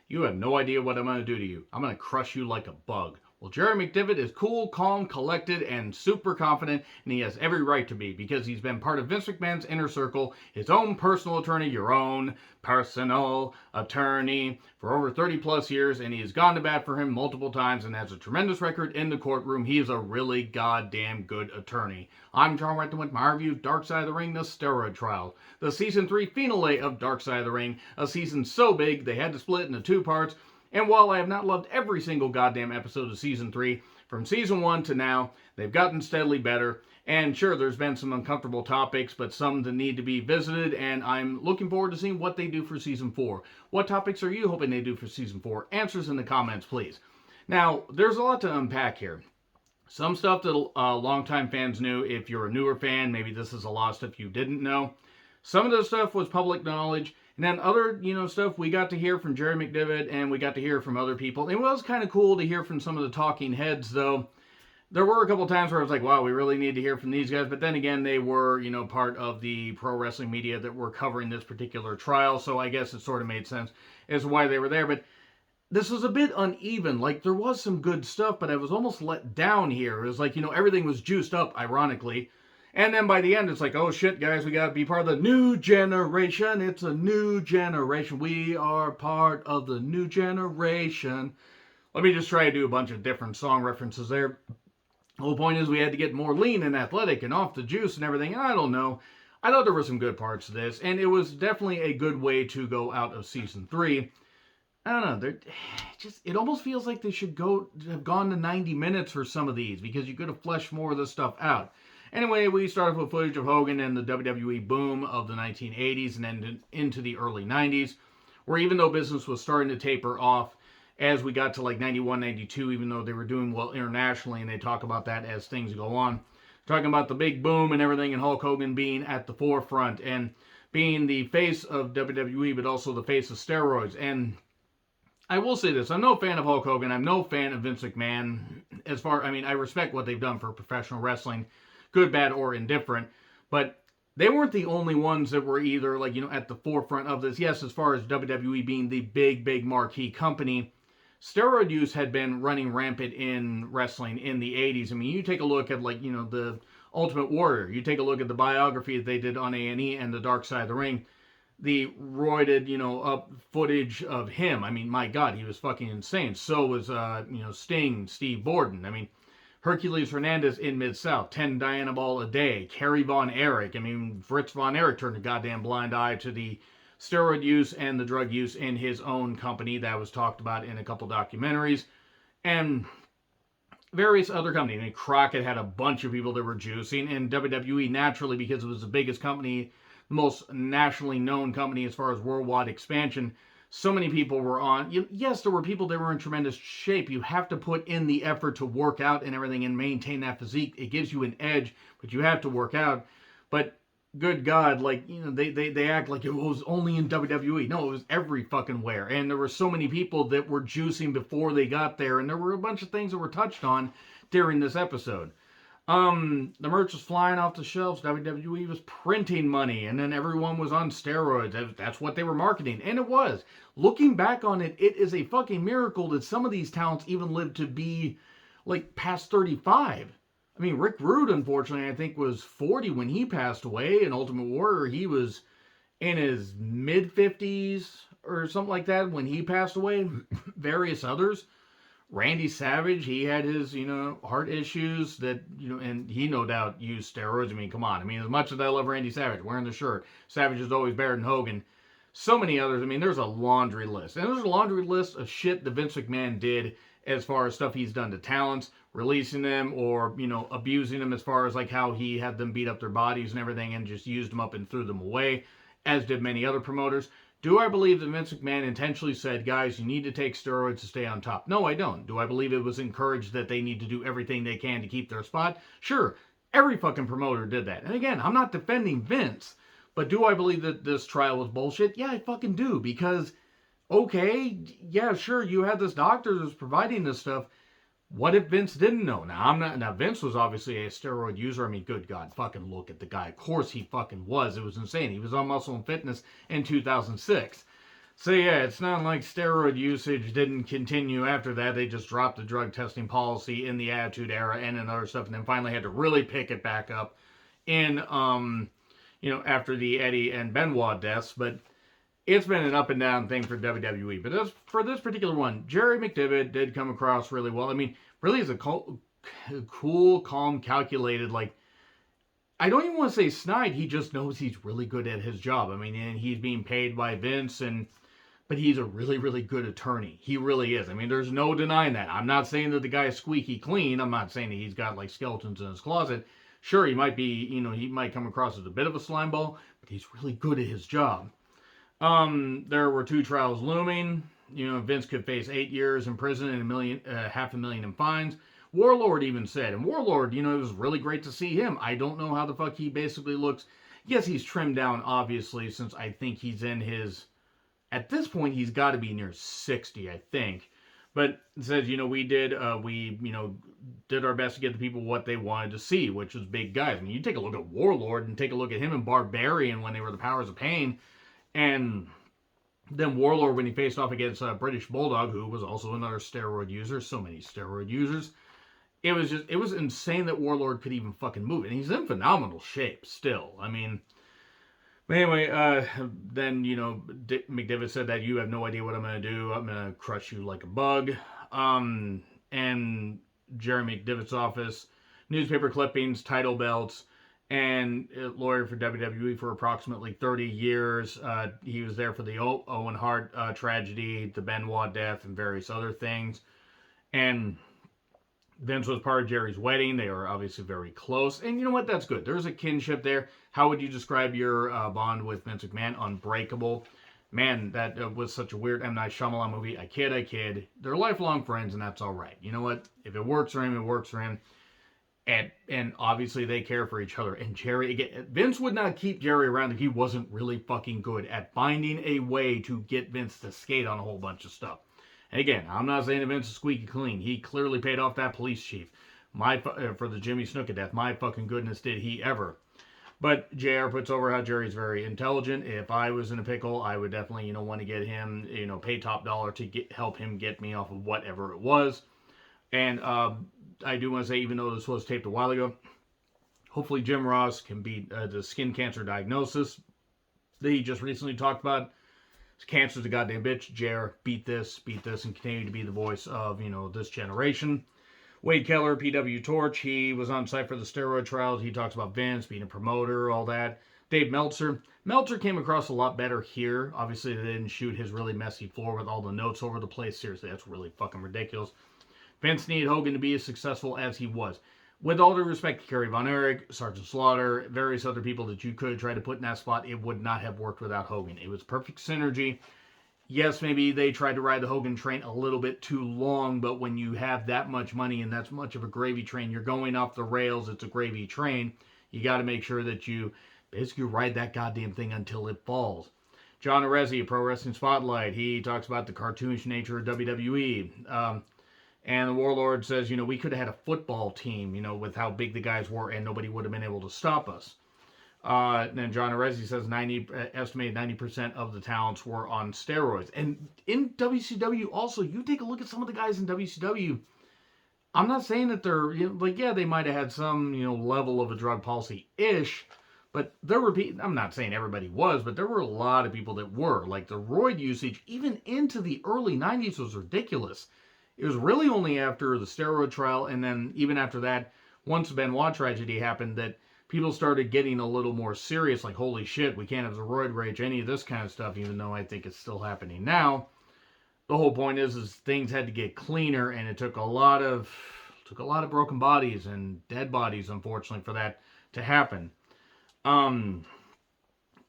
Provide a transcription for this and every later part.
You have no idea what I'm going to do to you. I'm going to crush you like a bug. Well, Jerry McDivitt is cool, calm, collected, and super confident, and he has every right to be because he's been part of Vince McMahon's inner circle, his own personal attorney, your own personal attorney, for over 30 plus years, and he has gone to bat for him multiple times and has a tremendous record in the courtroom. He is a really goddamn good attorney. I'm John Renton with my review of Dark Side of the Ring, the Steroid Trial, the Season 3 finale of Dark Side of the Ring, a season so big they had to split into two parts. And while I have not loved every single goddamn episode of Season 3, from Season 1 to now, they've gotten steadily better. And sure, there's been some uncomfortable topics, but some that need to be visited, and I'm looking forward to seeing what they do for Season 4. What topics are you hoping they do for Season 4? Answers in the comments, please. Now, there's a lot to unpack here. Some stuff that longtime fans knew. If you're a newer fan, maybe this is a lot of stuff you didn't know. Some of the stuff was public knowledge. And then other, stuff we got to hear from Jerry McDivitt and we got to hear from other people. It was kind of cool to hear from some of the talking heads, though. There were a couple times where I was like, wow, we really need to hear from these guys. But then again, they were, part of the pro wrestling media that were covering this particular trial. So I guess it sort of made sense as to why they were there. But this was a bit uneven. Like, there was some good stuff, but I was almost let down here. It was like, everything was juiced up, ironically. And then by the end, it's like, oh shit, guys, we got to be part of the new generation. It's a new generation. We are part of the new generation. Let me just try to do a bunch of different song references there. The whole point is we had to get more lean and athletic and off the juice and everything. And I don't know. I thought there were some good parts to this. And it was definitely a good way to go out of Season 3. I don't know. It almost feels like they should have gone to 90 minutes for some of these because you could have fleshed more of this stuff out. Anyway, we started with footage of Hogan and the WWE boom of the 1980s and then into the early 90s, where even though business was starting to taper off as we got to like 91, 92, even though they were doing well internationally, and they talk about that as things go on. Talking about the big boom and everything, and Hulk Hogan being at the forefront and being the face of WWE, but also the face of steroids. And I will say this, I'm no fan of Hulk Hogan. I'm no fan of Vince McMahon. I respect what they've done for professional wrestling, good, bad, or indifferent, but they weren't the only ones that were either at the forefront of this. Yes, as far as WWE being the big marquee company, steroid use had been running rampant in wrestling in the 80s. I mean, you take a look at the Ultimate Warrior, you take a look at the biography that they did on A&E and the Dark Side of the Ring, the roided, up footage of him. I mean, my God, he was fucking insane. So was, Sting, Steve Borden. I mean, Hercules Hernandez in Mid-South, 10 Dianabol a day, Kerry Von Erich. I mean, Fritz Von Erich turned a goddamn blind eye to the steroid use and the drug use in his own company. That was talked about in a couple documentaries. And various other companies. I mean, Crockett had a bunch of people that were juicing, and WWE, naturally, because it was the biggest company, the most nationally known company as far as worldwide expansion, so many people were on. Yes, there were people that were in tremendous shape. You have to put in the effort to work out and everything and maintain that physique. It gives you an edge, but you have to work out. But good God, they act like it was only in WWE. No, it was every fucking where. And there were so many people that were juicing before they got there. And there were a bunch of things that were touched on during this episode. The merch was flying off the shelves. WWE was printing money, and then everyone was on steroids. That's what they were marketing, and it was. Looking back on it, it is a fucking miracle that some of these talents even lived to be, past 35. I mean, Rick Rude, unfortunately, I think was 40 when he passed away. In Ultimate Warrior, he was in his mid-50s or something like that when he passed away. Various others. Randy Savage, he had his, heart issues that, and he no doubt used steroids. I mean, come on. I mean, as much as I love Randy Savage, wearing the shirt, Savage is always better than Hogan. So many others. I mean, there's a laundry list. And there's a laundry list of shit that Vince McMahon did as far as stuff he's done to talents, releasing them or, abusing them as far as how he had them beat up their bodies and everything and just used them up and threw them away, as did many other promoters. Do I believe that Vince McMahon intentionally said, guys, you need to take steroids to stay on top? No, I don't. Do I believe it was encouraged that they need to do everything they can to keep their spot? Sure. Every fucking promoter did that. And again, I'm not defending Vince, but do I believe that this trial was bullshit? Yeah, I fucking do. Because, okay, yeah, sure, you had this doctor that's providing this stuff. What if Vince didn't know? Now Vince was obviously a steroid user. I mean, good God, fucking look at the guy. Of course he fucking was. It was insane. He was on Muscle and Fitness in 2006. So yeah, it's not like steroid usage didn't continue after that. They just dropped the drug testing policy in the Attitude Era and in other stuff, and then finally had to really pick it back up in after the Eddie and Benoit deaths. But it's been an up and down thing for WWE. But for this particular one, Jerry McDevitt did come across really well. I mean, really is a cool, calm, calculated, like, I don't even want to say snide. He just knows he's really good at his job. I mean, and he's being paid by Vince, but he's a really, really good attorney. He really is. I mean, there's no denying that. I'm not saying that the guy is squeaky clean. I'm not saying that he's got like skeletons in his closet. Sure, he might be, he might come across as a bit of a slime ball, but he's really good at his job. There were 2 trials looming. Vince could face 8 years in prison and $500,000 in fines. Warlord even said, and Warlord, it was really great to see him. I don't know how the fuck he basically looks. Yes, he's trimmed down, obviously, since I think he's in his, at this point, he's got to be near 60, I think. But it says, we did our best to get the people what they wanted to see, which was big guys. I mean, you take a look at Warlord and take a look at him and Barbarian when they were the Powers of Pain, and then Warlord when he faced off against British Bulldog, who was also another steroid user. So many steroid users. It was insane that Warlord could even fucking move. And he's in phenomenal shape still. I mean, but anyway, then, McDevitt said that you have no idea what I'm going to do. I'm going to crush you like a bug. And Jerry McDevitt's office, newspaper clippings, title belts, and lawyer for WWE for approximately 30 years. He was there for the Owen Hart tragedy, the Benoit death, and various other things. And Vince was part of Jerry's wedding. They were obviously very close. And you know what? That's good. There's a kinship there. How would you describe your bond with Vince McMahon? Unbreakable. Man, that was such a weird M. Night Shyamalan movie. I kid. They're lifelong friends, and that's all right. You know what? If it works for him, it works for him. And obviously they care for each other. And Jerry, again, Vince would not keep Jerry around if he wasn't really fucking good at finding a way to get Vince to skate on a whole bunch of stuff. And again, I'm not saying that Vince is squeaky clean. He clearly paid off that police chief. For the Jimmy Snuka death. My fucking goodness, did he ever. But JR puts over how Jerry's very intelligent. If I was in a pickle, I would definitely, want to get him, pay top dollar to help him get me off of whatever it was. And I do want to say, even though this was taped a while ago, hopefully Jim Ross can beat the skin cancer diagnosis that he just recently talked about. Cancer's a goddamn bitch. JR, beat this, and continue to be the voice of, this generation. Wade Keller, PW Torch, he was on site for the steroid trials. He talks about Vince being a promoter, all that. Dave Meltzer. Meltzer came across a lot better here. Obviously, they didn't shoot his really messy floor with all the notes over the place. Seriously, that's really fucking ridiculous. Vince needed Hogan to be as successful as he was. With all due respect to Kerry Von Erich, Sergeant Slaughter, various other people that you could try to put in that spot, it would not have worked without Hogan. It was perfect synergy. Yes, maybe they tried to ride the Hogan train a little bit too long, but when you have that much money and that's much of a gravy train, you're going off the rails, it's a gravy train, you got to make sure that you basically ride that goddamn thing until it falls. John Arezzi, Pro Wrestling Spotlight, he talks about the cartoonish nature of WWE. And the Warlord says, we could have had a football team, with how big the guys were, and nobody would have been able to stop us. Then John Arezzi says estimated 90% of the talents were on steroids. And in WCW also, you take a look at some of the guys in WCW. I'm not saying that they're, they might have had some, level of a drug policy-ish, but there were people, I'm not saying everybody was, but there were a lot of people that were. Like the roid usage, even into the early 90s, was ridiculous. It was really only after the steroid trial, and then even after that, once the Benoit tragedy happened, that people started getting a little more serious, like, holy shit, we can't have the roid rage, any of this kind of stuff, even though I think it's still happening now. The whole point is things had to get cleaner, and it took a lot of broken bodies and dead bodies, unfortunately, for that to happen. And,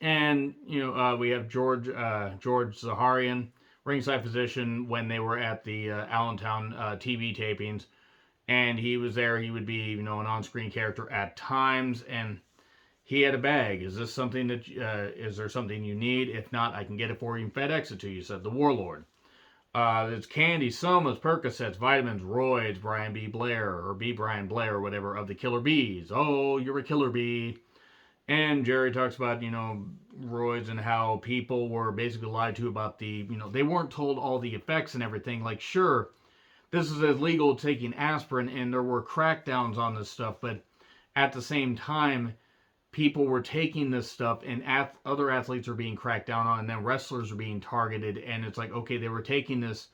we have George Zaharian, ringside physician, when they were at the Allentown TV tapings. And he was there. He would be, an on-screen character at times. And he had a bag. Is this something that, is there something you need? If not, I can get it for you and FedEx it to you, said the Warlord. It's candy, somas, Percocets, vitamins, roids, Brian B. Blair, or B. Brian Blair, or whatever, of the Killer Bees. Oh, you're a killer bee. And Jerry talks about, steroids and how people were basically lied to about the, they weren't told all the effects and everything. Like, sure, this is illegal taking aspirin and there were crackdowns on this stuff, but at the same time, people were taking this stuff and other athletes are being cracked down on, and then wrestlers are being targeted. And it's like, okay, they were taking this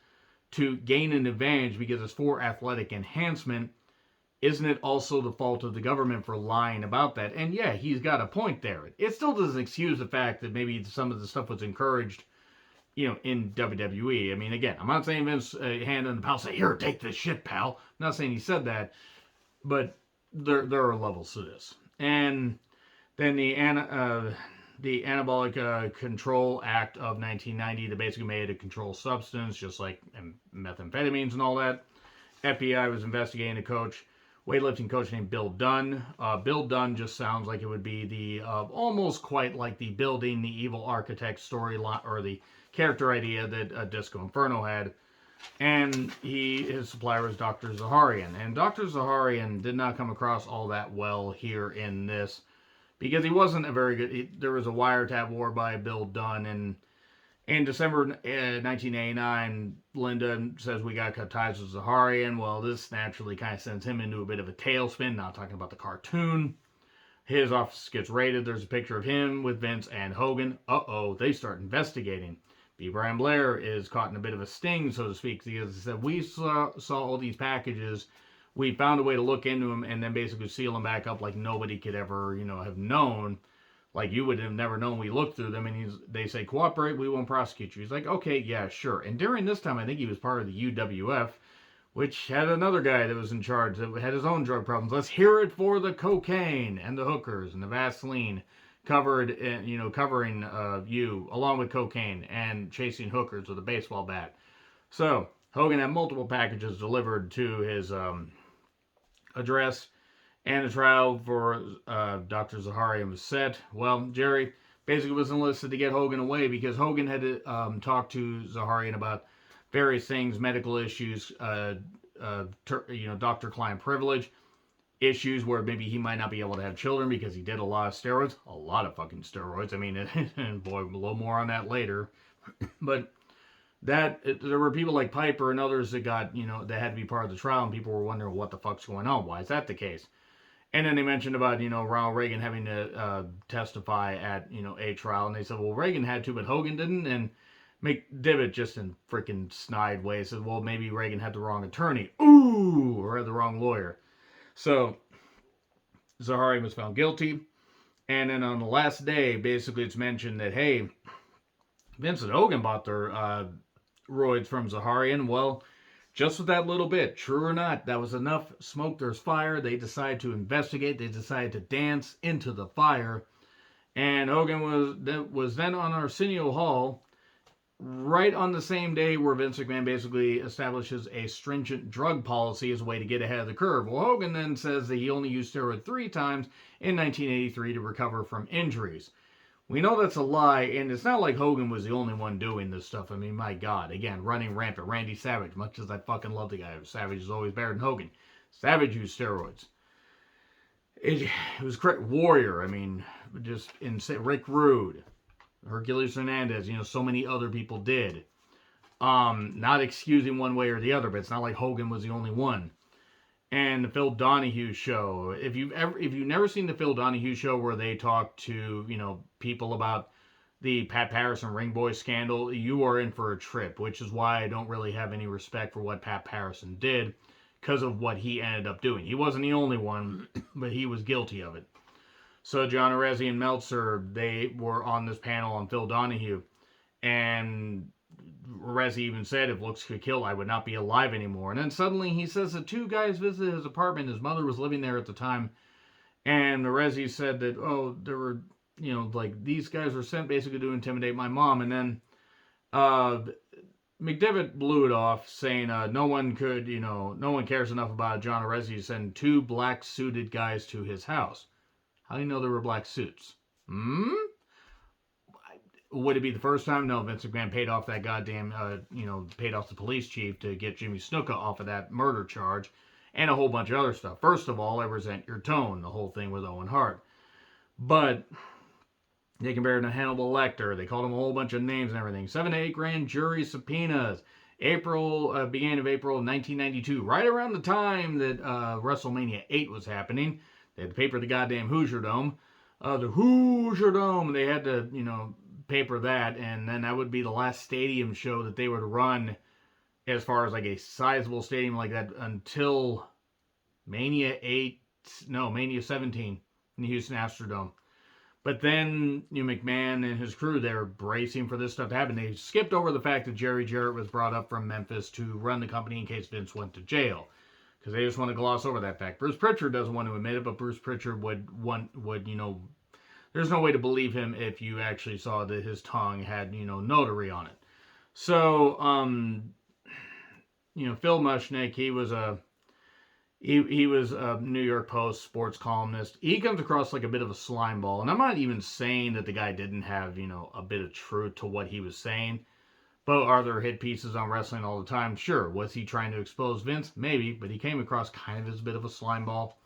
to gain an advantage because it's for athletic enhancement. Isn't it also the fault of the government for lying about that? And yeah, he's got a point there. It still doesn't excuse the fact that maybe some of the stuff was encouraged, in WWE. I mean, again, I'm not saying Vince hand in the pal say, here, take this shit, pal. I'm not saying he said that, but there are levels to this. And then the Anabolic Control Act of 1990 that basically made a controlled substance, just like methamphetamines and all that. FBI was investigating a weightlifting coach named Bill Dunn. Bill Dunn just sounds like it would be the almost quite like the building the evil architect storyline, or the character idea that Disco Inferno had. And his supplier was Dr. Zaharian. And Dr. Zaharian did not come across all that well here in this, because he wasn't a very good. There was a wiretap war by Bill Dunn, and in December 1989, Linda says we got to cut ties with Zaharian. Well, this naturally kind of sends him into a bit of a tailspin, not talking about the cartoon. His office gets raided. There's a picture of him with Vince and Hogan. They start investigating. B. Brian Blair is caught in a bit of a sting, so to speak, because he said, we saw all these packages. We found a way to look into them and then basically seal them back up like nobody could ever, have known. Like, you would have never known we looked through them. And they say, cooperate, we won't prosecute you. He's like, okay, yeah, sure. And during this time, I think he was part of the UWF, which had another guy that was in charge that had his own drug problems. Let's hear it for the cocaine and the hookers and the Vaseline covering you, along with cocaine and chasing hookers with a baseball bat. So Hogan had multiple packages delivered to his address, and the trial for Dr. Zaharian was set. Well, Jerry basically was enlisted to get Hogan away because Hogan had talked to Zaharian about various things, medical issues, doctor-client privilege, issues where maybe he might not be able to have children because he did a lot of steroids. A lot of fucking steroids. I mean, and boy, a little more on that later. But there were people like Piper and others that got, that had to be part of the trial, and people were wondering what the fuck's going on. Why is that the case? And then they mentioned about, Ronald Reagan having to testify at, a trial. And they said, well, Reagan had to, but Hogan didn't. And McDivitt, just in freaking snide way, said, well, maybe Reagan had the wrong attorney. Ooh, or had the wrong lawyer. So Zaharian was found guilty. And then on the last day, basically it's mentioned that, hey, Vince and Hogan bought their roids from Zaharian. Well, just with that little bit, true or not, that was enough smoke. There's fire. They decided to investigate. They decided to dance into the fire. And Hogan was then on Arsenio Hall, right on the same day where Vince McMahon basically establishes a stringent drug policy as a way to get ahead of the curve. Well, Hogan then says that he only used steroid 3 times in 1983 to recover from injuries. We know that's a lie, and it's not like Hogan was the only one doing this stuff. I mean, my God, again, running rampant. Randy Savage, much as I fucking love the guy, Savage is always better than Hogan. Savage used steroids. It was correct. Warrior, I mean, just insane. Rick Rude, Hercules Hernandez, so many other people did. Not excusing one way or the other, but it's not like Hogan was the only one. And the Phil Donahue show. If you've never seen the Phil Donahue show where they talk to, people about the Pat Patterson Ring Boy scandal, you are in for a trip, which is why I don't really have any respect for what Pat Patterson did, because of what he ended up doing. He wasn't the only one, but he was guilty of it. So John Arezzi and Meltzer, they were on this panel on Phil Donahue, and Arezzi even said, if looks could kill, I would not be alive anymore. And then suddenly he says that 2 guys visited his apartment. His mother was living there at the time. And Arezzi said that, there were, these guys were sent basically to intimidate my mom. And then McDivitt blew it off, saying no one cares enough about John Arezzi to send 2 black-suited guys to his house. How do you know there were black suits? Would it be the first time? No, Vince McMahon paid off that goddamn, paid off the police chief to get Jimmy Snuka off of that murder charge and a whole bunch of other stuff. First of all, I resent your tone, the whole thing with Owen Hart. But They compared him to Hannibal Lecter. They called him a whole bunch of names and everything. 7 to 8 grand jury subpoenas. Beginning of April 1992, right around the time that WrestleMania 8 was happening. They had to paper the goddamn Hoosier Dome. The Hoosier Dome. They had to, paper that, and then that would be the last stadium show that they would run as far as like a sizable stadium like that until Mania 8, no, Mania 17 in the Houston Astrodome. But then, McMahon and his crew, they were bracing for this stuff to happen. They skipped over the fact that Jerry Jarrett was brought up from Memphis to run the company in case Vince went to jail. Because they just want to gloss over that fact. Bruce Pritchard doesn't want to admit it, but Bruce Pritchard would there's no way to believe him if you actually saw that his tongue had, notary on it. So, Phil Mushnick, he was a New York Post sports columnist. He comes across like a bit of a slime ball. And I'm not even saying that the guy didn't have, a bit of truth to what he was saying. But are there hit pieces on wrestling all the time? Sure. Was he trying to expose Vince? Maybe. But he came across kind of as a bit of a slime ball.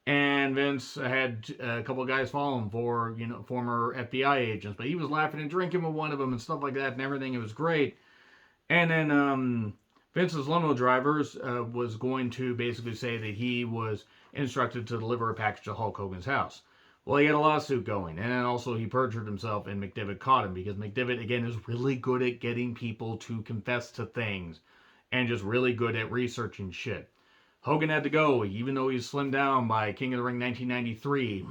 And Vince had a couple of guys follow him for, former FBI agents. But he was laughing and drinking with one of them and stuff like that and everything. It was great. And then Vince's limo drivers was going to basically say that he was instructed to deliver a package to Hulk Hogan's house. Well, he had a lawsuit going, and then also he perjured himself, and McDivitt caught him because McDivitt, again, is really good at getting people to confess to things and just really good at researching shit. Hogan had to go, even though he was slimmed down by King of the Ring 1993.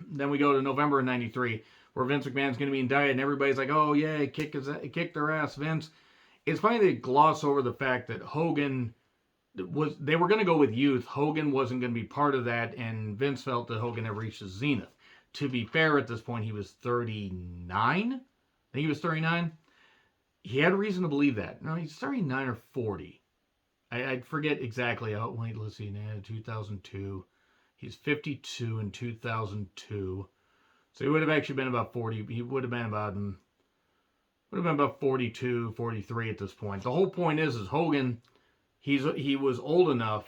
Then we go to November of 93, where Vince McMahon's going to be indicted, and everybody's like, oh, yeah, kick their ass, Vince. It's funny they gloss over the fact that Hogan they were going to go with youth. Hogan wasn't going to be part of that, and Vince felt that Hogan had reached his zenith. To be fair, at this point, he was 39? I think he was 39. He had reason to believe that. No, he's 39 or 40. I forget exactly. Oh, wait, let's see. 2002. He's 52 in 2002. So he would have actually been about 40. He would have been about 42, 43 at this point. The whole point is Hogan, he was old enough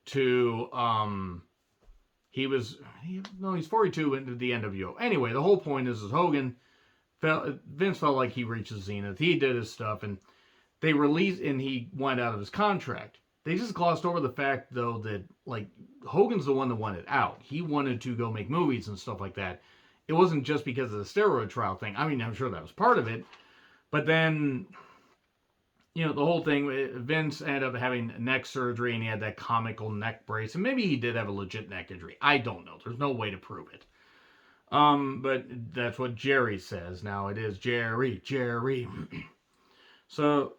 to, he's 42 into the NWO. Anyway, the whole point is Hogan, Vince felt like he reached his zenith. He did his stuff, and they released, and he went out of his contract. They just glossed over the fact, though, that, like, Hogan's the one that wanted out. He wanted to go make movies and stuff like that. It wasn't just because of the steroid trial thing. I mean, I'm sure that was part of it. But then, the whole thing, Vince ended up having neck surgery, and he had that comical neck brace. And maybe he did have a legit neck injury. I don't know. There's no way to prove it. But that's what Jerry says. Now, it is Jerry. So,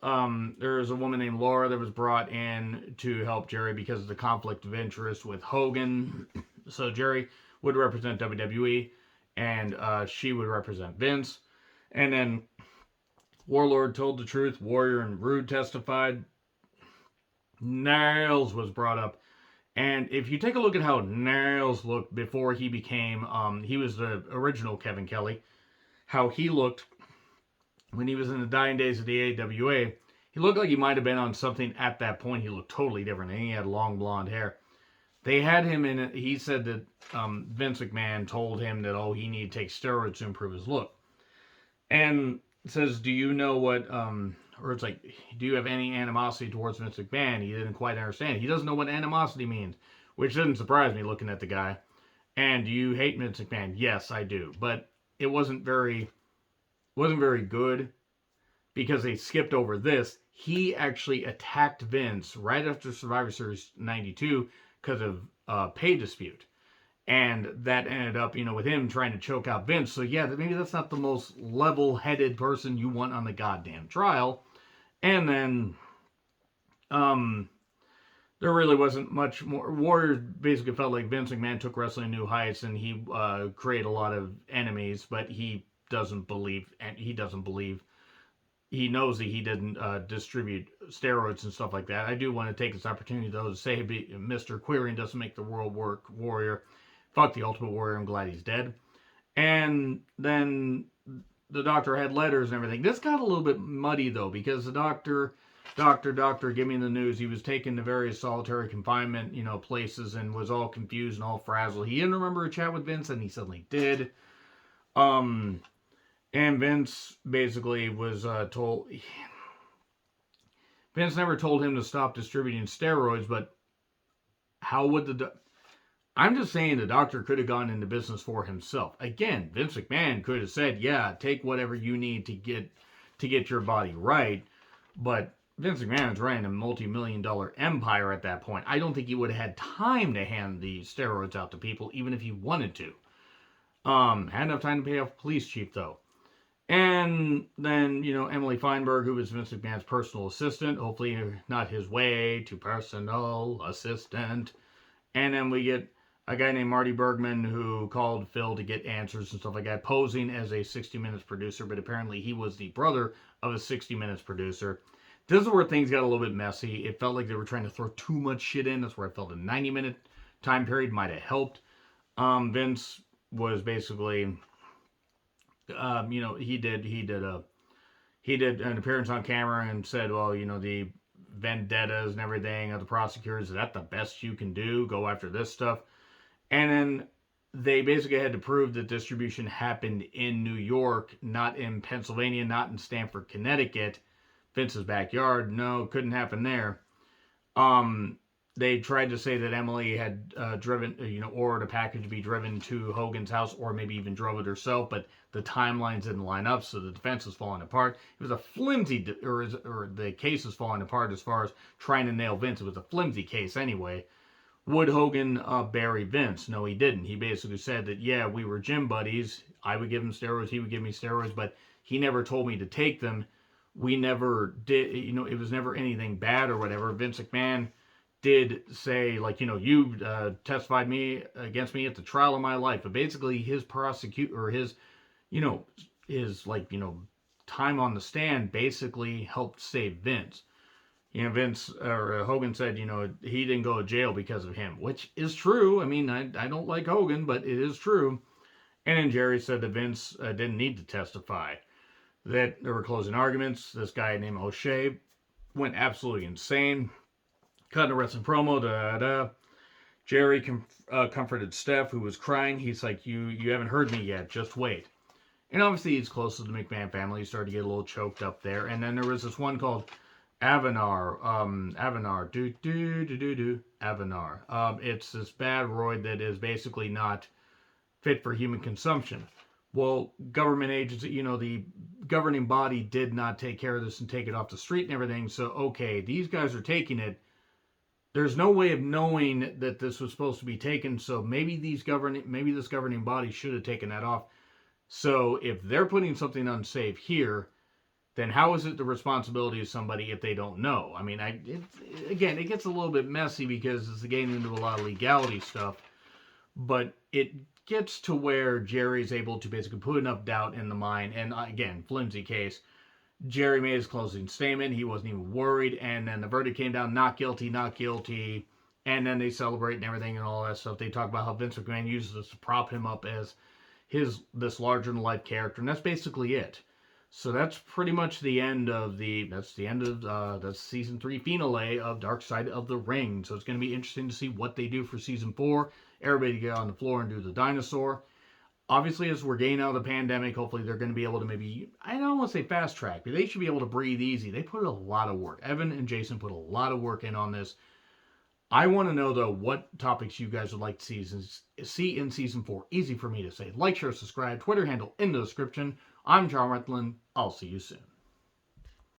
there's a woman named Laura that was brought in to help Jerry because of the conflict of interest with Hogan. So, Jerry would represent WWE, and she would represent Vince. And then Warlord told the truth. Warrior and Rude testified. Nails was brought up. And if you take a look at how Nails looked before he became, he was the original Kevin Kelly, how he looked when he was in the dying days of the AWA, he looked like he might have been on something at that point. He looked totally different, and he had long blonde hair. They had him in it. He said that Vince McMahon told him that, he needed to take steroids to improve his look. And it says, do you know what, or it's like, do you have any animosity towards Vince McMahon? He didn't quite understand. He doesn't know what animosity means, which didn't surprise me looking at the guy. And do you hate Vince McMahon? Yes, I do. But it wasn't very good because they skipped over this. He actually attacked Vince right after Survivor Series 92 because of a pay dispute. And that ended up, with him trying to choke out Vince. So, yeah, maybe that's not the most level-headed person you want on the goddamn trial. And then, there really wasn't much more. Warrior basically felt like Vince McMahon took wrestling to new heights, and he created a lot of enemies, but he doesn't believe. He knows that he didn't distribute steroids and stuff like that. I do want to take this opportunity, though, to say Mr. Queering doesn't make the world work, Warrior. Fuck the Ultimate Warrior, I'm glad he's dead. And then the doctor had letters and everything. This got a little bit muddy, though, because the doctor gave me the news. He was taken to various solitary confinement, places, and was all confused and all frazzled. He didn't remember a chat with Vince, and he suddenly did. And Vince basically was told. Vince never told him to stop distributing steroids, but how would I'm just saying the doctor could have gone into business for himself. Again, Vince McMahon could have said, "Yeah, take whatever you need to get your body right," but Vince McMahon was running a multi-million-dollar empire at that point. I don't think he would have had time to hand the steroids out to people, even if he wanted to. Had enough time to pay off police chief though. And then, Emily Feinberg, who was Vince McMahon's personal assistant, hopefully not his way to personal assistant. And then we get a guy named Marty Bergman who called Phil to get answers and stuff like that, posing as a 60 Minutes producer, but apparently he was the brother of a 60 Minutes producer. This is where things got a little bit messy. It felt like they were trying to throw too much shit in. That's where I felt a 90-minute time period might have helped. Vince was basically, he did an appearance on camera and said, well, the vendettas and everything of the prosecutors, is that the best you can do? Go after this stuff. And then they basically had to prove that distribution happened in New York, not in Pennsylvania, not in Stamford, Connecticut, Vince's backyard. No, couldn't happen there. They tried to say that Emily had ordered a package to be driven to Hogan's house, or maybe even drove it herself, but the timelines didn't line up, so the defense was falling apart. It was a flimsy, or the case was falling apart as far as trying to nail Vince. It was a flimsy case anyway. Would Hogan bury Vince? No, he didn't. He basically said that, yeah, we were gym buddies. I would give him steroids, he would give me steroids, but he never told me to take them. We never did, it was never anything bad or whatever. Vince McMahon did say, like, you testified against me at the trial of my life. But basically his time on the stand basically helped save Vince. Hogan said, he didn't go to jail because of him, which is true. I mean, I don't like Hogan, but it is true. And then Jerry said that Vince didn't need to testify, that there were closing arguments. This guy named O'Shea went absolutely insane. Cut a wrestling promo. Jerry comforted Steph, who was crying. He's like, you haven't heard me yet. Just wait. And obviously he's close to the McMahon family. He started to get a little choked up there. And then there was this one called Avanar. Avanar. It's this bad roid that is basically not fit for human consumption. Well, government agency, the governing body did not take care of this and take it off the street and everything. So, okay, these guys are taking it. There's no way of knowing that this was supposed to be taken. So maybe this governing body should have taken that off. So if they're putting something unsafe here, then how is it the responsibility of somebody if they don't know? I mean, it gets a little bit messy because it's getting into a lot of legality stuff. But it gets to where Jerry's able to basically put enough doubt in the mind. And again, flimsy case. Jerry made his closing statement. He wasn't even worried. And then the verdict came down, not guilty, not guilty. And then they celebrate and everything and all that stuff. They talk about how Vince McMahon uses this to prop him up as this larger-than-life character. And that's basically it. So that's pretty much the end of that's season 3 finale of Dark Side of the Ring. So it's going to be interesting to see what they do for season 4. Everybody get on the floor and do the dinosaur. Obviously, as we're getting out of the pandemic, hopefully they're going to be able to maybe, I don't want to say fast track, but they should be able to breathe easy. They put a lot of work. Evan and Jason put a lot of work in on this. I want to know, though, what topics you guys would like to see in season 4. Easy for me to say. Like, share, subscribe. Twitter handle in the description. I'm John Rethlin. I'll see you soon.